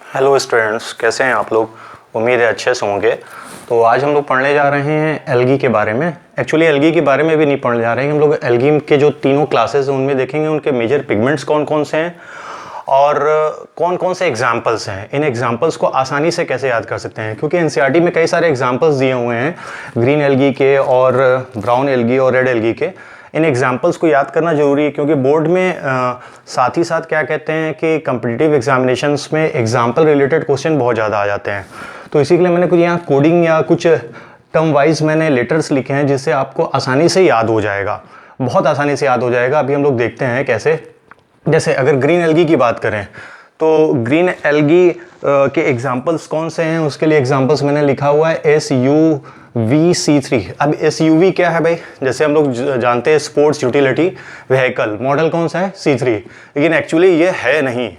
Hello students, कैसे हैं आप लोग। उम्मीद है अच्छे से होंगे। तो आज हम लोग पढ़ने जा रहे हैं एल्गी के बारे में। एक्चुअली एल्गी के बारे में भी नहीं पढ़ने जा रहे हैं हम लोग। एल्गी के जो तीनों क्लासेस हैं उनमें देखेंगे उनके मेजर पिगमेंट्स कौन कौन से हैं और कौन कौन से एग्जाम्पल्स हैं। इन एग्जाम्पल्स को आसानी से कैसे याद कर सकते हैं, क्योंकि एनसीईआरटी में कई सारे एग्जाम्पल्स दिए हुए हैं ग्रीन एल्गी के और ब्राउन एल्गी और रेड एल्गी के। इन एग्जाम्पल्स को याद करना ज़रूरी है, क्योंकि बोर्ड में साथ ही साथ क्या कहते हैं कि कम्पिटिटिव एग्जामिनेशंस में एग्जाम्पल रिलेटेड क्वेश्चन बहुत ज़्यादा आ जाते हैं। तो इसी के लिए मैंने कुछ यहाँ कोडिंग या कुछ टर्म वाइज मैंने लेटर्स लिखे हैं जिससे आपको आसानी से याद हो जाएगा, बहुत आसानी से याद हो जाएगा। अभी हम लोग देखते हैं कैसे। जैसे अगर ग्रीन एल्गी की बात करें तो ग्रीन एल्गी के एग्जाम्पल्स कौन से हैं, उसके लिए एग्जाम्पल्स मैंने लिखा हुआ है SUVC3। अब SUV क्या है भाई, जैसे हम लोग जानते हैं स्पोर्ट्स यूटिलिटी व्हीकल, मॉडल कौन सा है C3, लेकिन एक्चुअली ये है नहीं।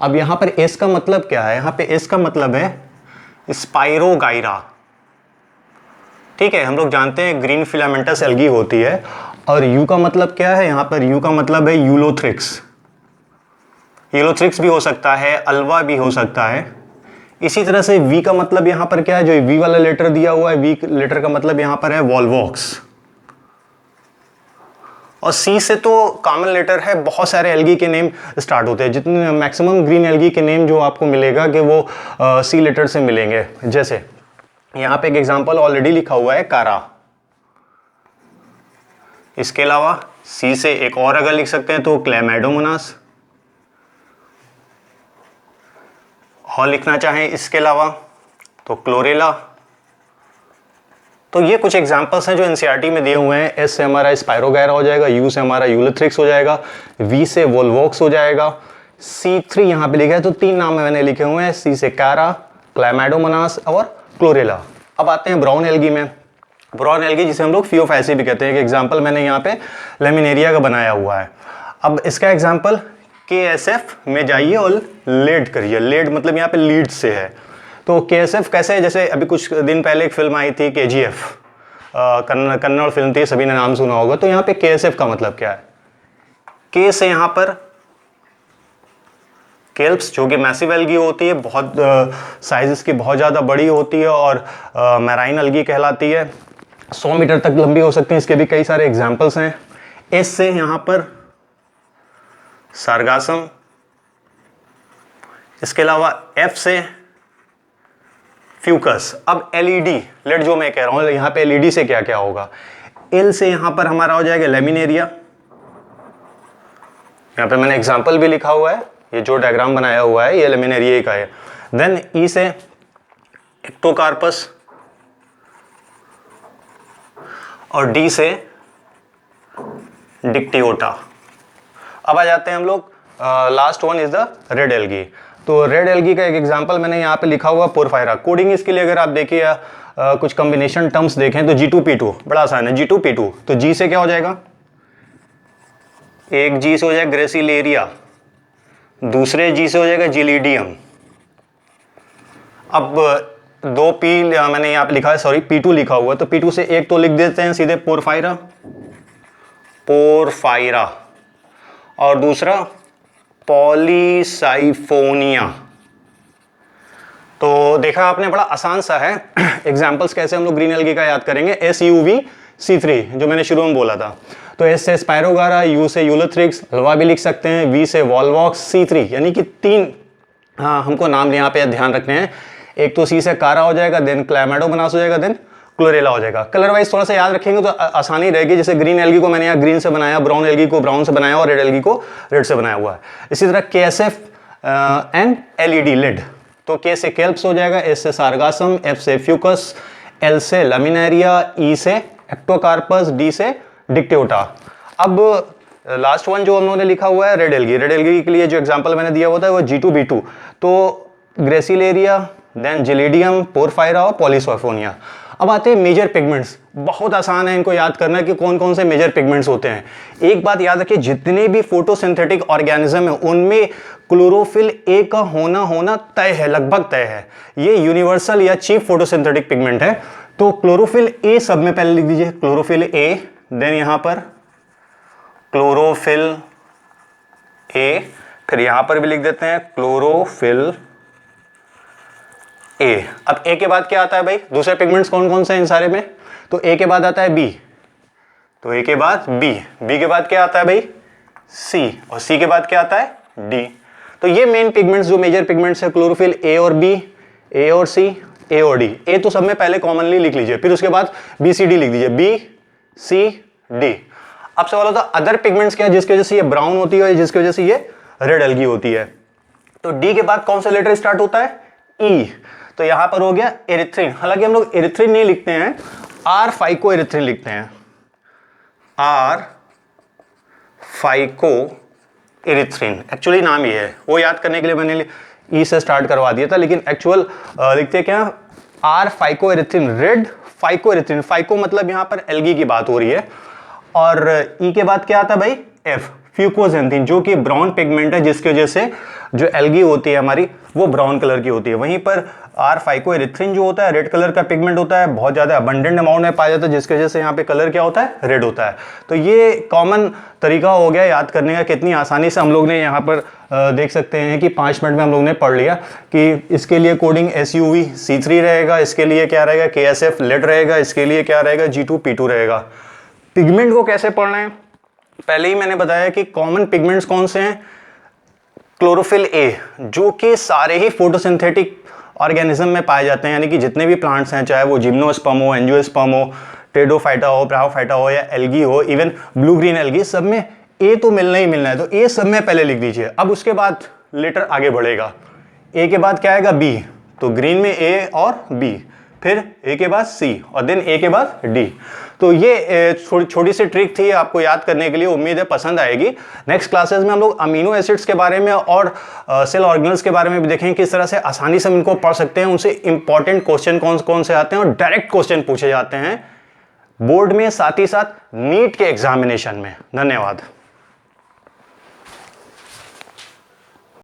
अब यहाँ पर S का मतलब क्या है, यहाँ पे S का मतलब है स्पाइरोगाइरा। ठीक है, हम लोग जानते हैं ग्रीन फिलामेंटस एल्गी होती है। और U का मतलब क्या है, यहाँ पर U का मतलब है यूलोथ्रिक्स। यूलोथ्रिक्स भी हो सकता है, अल्वा भी हो सकता है। इसी तरह से V का मतलब यहाँ पर क्या है, जो V वाला लेटर दिया हुआ है, V लेटर का मतलब यहाँ पर है वॉल्वॉक्स। और C से तो कॉमन लेटर है, बहुत सारे एल्गी के नेम स्टार्ट होते हैं। जितने मैक्सिमम ग्रीन एल्गी के नेम जो आपको मिलेगा कि वो C लेटर से मिलेंगे। जैसे यहाँ पे एक एग्जांपल ऑलरेडी लिखा हुआ है कारा। इसके अलावा C से एक और अगर लिख सकते हैं तो क्लैमाइडोमोनास, और लिखना चाहें इसके अलावा तो क्लोरेला। तो ये कुछ एग्जांपल्स हैं जो एनसीईआरटी में दिए हुए हैं। S से हमारा स्पाइरोगायरा हो जाएगा, U से हमारा यूलोथ्रिक्स हो जाएगा, V से वोल्वॉक्स हो जाएगा, C3 यहाँ पे लिखा है तो 3 नाम मैंने लिखे हुए हैं, C से कारा, क्लैमाइडोमोनास और क्लोरेला। अब आते हैं ब्राउन एल्गी में। ब्राउन एल्गी जिसे हम लोग फियोफाइसी भी कहते हैं। एक एग्जाम्पल मैंने यहाँ पे लेमिनेरिया का बनाया हुआ है। अब इसका एग्जाम्पल KSF में जाइए और लेड करिए। लेड मतलब यहाँ पे लीड से है। तो KSF कैसे है, जैसे अभी कुछ दिन पहले एक फिल्म आई थी KGF, कन्नड़ फिल्म थी, सभी ने नाम सुना होगा। तो यहाँ पे KSF का मतलब क्या है, K से यहाँ पर केल्प्स जो कि मैसिव एल्गी होती है, बहुत साइज इसकी बहुत ज़्यादा बड़ी होती है और मैराइन एल्गी कहलाती है। 100 मीटर तक लंबी हो सकती है, इसके भी कई सारे एग्जाम्पल्स हैं। S से यहाँ पर सारगासम, इसके अलावा F से फ्यूकस। अब LED लेड जो मैं कह रहा हूं, यहाँ पे LED से क्या क्या होगा। L से यहाँ पर हमारा हो जाएगा लेमिनेरिया। यहाँ पे मैंने एग्जाम्पल भी लिखा हुआ है, ये जो डायग्राम बनाया हुआ है ये लेमिनेरिया का है। देन E से एक्टोकार्पस और D से डिक्टियोटा। अब आ जाते हैं हम लोग, last one is the red algae. तो रेड एल्गी का एक एग्जांपल मैंने यहाँ पे लिखा हुआ पोरफायरा। कोडिंग इसके लिए अगर आप देखिए कुछ कॉम्बिनेशन टर्म्स देखें तो G2P2 बड़ा आसान है। G2P2 तो G से क्या हो जाएगा, एक G से हो जाएगा ग्रेसिलेरिया, दूसरे G से हो जाएगा जिलीडियम। अब 2P मैंने यहाँ पे लिखा है, सॉरी P2 लिखा हुआ है, तो P2 से एक तो लिख देते हैं सीधे पोरफायरा, पोरफायरा, और दूसरा पॉलीसाइफोनिया। तो देखा आपने, बड़ा आसान सा है। एग्जाम्पल्स कैसे हम लोग ग्रीन एल्गी का याद करेंगे, SUVC3 जो मैंने शुरू में बोला था। तो S से स्पाइरोगारा, U से यूलोथ्रिक्स, अल्वा भी लिख सकते हैं, V से वॉल्वॉक्स, C3 यानी कि 3 हमको नाम यहाँ पे ध्यान रखने हैं। एक तो C से कारा हो जाएगा, देन क्लैमाइडोमोनास हो जाएगा, देन क्लोरेला हो जाएगा। कलर वाइज थोड़ा सा याद रखेंगे तो आसानी रहेगी। जैसे ग्रीन एल्गी को मैंने यहाँ ग्रीन से बनाया, ब्राउन एल्गी को ब्राउन से बनाया और रेड एल्गी को रेड से बनाया हुआ है। इसी तरह KSF एंड LED लेड। तो K से केल्प्स हो जाएगा, S से सारगासम, F से फ्यूकस, L से लमिनेरिया, E से एक्टोकार्पस, D से डिक्टियोटा। अब लास्ट वन जो हम लोगों ने लिखा हुआ है रेड एल्गी। रेड एल्गी के लिए जो एग्जाम्पल मैंने दिया हुआ था वो G2B2। तो ग्रेसिलेरिया, देन जिलीडियम, पोरफायरा और पॉलीसाइफोनिया। अब आते हैं मेजर पिगमेंट्स। बहुत आसान है इनको याद करना कि कौन कौन से मेजर पिगमेंट्स होते हैं। एक बात याद रखिए, जितने भी फोटोसिंथेटिक ऑर्गेनिज्म है उनमें क्लोरोफिल ए का होना तय है, लगभग तय है। ये यूनिवर्सल या चीफ फोटोसिंथेटिक पिगमेंट है। तो क्लोरोफिल ए सब में पहले लिख दीजिए, क्लोरोफिल ए, देन यहां पर क्लोरोफिल ए, फिर यहां पर भी लिख देते हैं क्लोरोफिल ए। अब ए के बाद क्या आता है भाई, दूसरे पिगमेंट्स कौन कौन से हैं इन सारे में, तो ए के बाद आता है बी, तो ए के बाद बी, बी के बाद क्या आता है भाई सी, और सी के बाद क्या आता है डी। तो ये मेन पिगमेंट्स जो मेजर पिगमेंट्स है क्लोरोफिल ए और बी, ए और सी, ए और डी। ए तो सब में पहले कॉमनली लिख लीजिए, फिर उसके बाद बी सी डी लिख दीजिए, बी सी डी। अब सवाल होता है अदर पिगमेंट्स क्या है जिसकी वजह से ये ब्राउन होती है, जिसकी वजह से ये रेड एल्गी होती है। तो डी के बाद कौन सा लेटर स्टार्ट होता है, ई, तो यहां पर हो गया एरिथ्रिन। हालांकि हम लोग एरिथ्रिन नहीं लिखते हैं, आर फाइको एरिथ्रिन लिखते हैं, आर फाइको एरिथ्रिन, एक्चुअली नाम ये है, वो याद करने के लिए मैंने ई से स्टार्ट करवा दिया था, लेकिन एक्चुअल लिखते क्या, R phycoerythrin, red phycoerythrin. Phyco मतलब यहां पर एल्गी की बात हो रही है। और ई के बाद क्या आता है भाई, एफ, फ्यूकोजेंथिन, जो कि ब्राउन पिगमेंट है, जिसकी वजह से जो एल्गी होती है हमारी वो ब्राउन कलर की होती है। वहीं पर आर फाइको एरिथ्रिन जो होता है रेड कलर का पिगमेंट होता है, बहुत ज्यादा अबंडेंट अमाउंट में पाया जाता है, जिसकी वजह से यहाँ पे कलर क्या होता है, रेड होता है। तो ये कॉमन तरीका हो गया याद करने का, कितनी आसानी से हम लोग ने यहाँ पर देख सकते हैं कि 5 मिनट में हम लोग ने पढ़ लिया कि इसके लिए कोडिंग SUV C3 रहेगा, इसके लिए क्या रहेगा KSF लेड रहेगा, इसके लिए क्या रहेगा G2 P2 रहेगा। पिगमेंट को कैसे पढ़ना है, पहले ही मैंने बताया कि कॉमन पिगमेंट्स कौन से हैं, क्लोरोफिल ए, जो कि सारे ही फोटोसिंथेटिक ऑर्गेनिज्म में पाए जाते हैं, यानी कि जितने भी प्लांट्स हैं, चाहे वो जिम्नोस्पर्म हो, एंजियोस्पर्म हो, टेडोफाइटा हो, ब्रायोफाइटा हो या एल्गी हो, इवन ब्लू ग्रीन एल्गी, सब में ए तो मिलना ही मिलना है। तो ए सब में पहले लिख दीजिए। अब उसके बाद लेटर आगे बढ़ेगा, ए के बाद क्या आएगा बी, तो ग्रीन में ए और बी, फिर ए के बाद सी और देन ए के बाद डी। तो ये छोटी सी ट्रिक थी आपको याद करने के लिए, उम्मीद है पसंद आएगी। नेक्स्ट क्लासेस में हम लोग अमीनो एसिड्स के बारे में और सेल ऑर्गेनल्स के बारे में भी देखेंगे, किस तरह से आसानी से हम इनको पढ़ सकते हैं, उनसे इंपॉर्टेंट क्वेश्चन कौन कौन से आते हैं और डायरेक्ट क्वेश्चन पूछे जाते हैं बोर्ड में, साथ ही साथ नीट के एग्जामिनेशन में। धन्यवाद।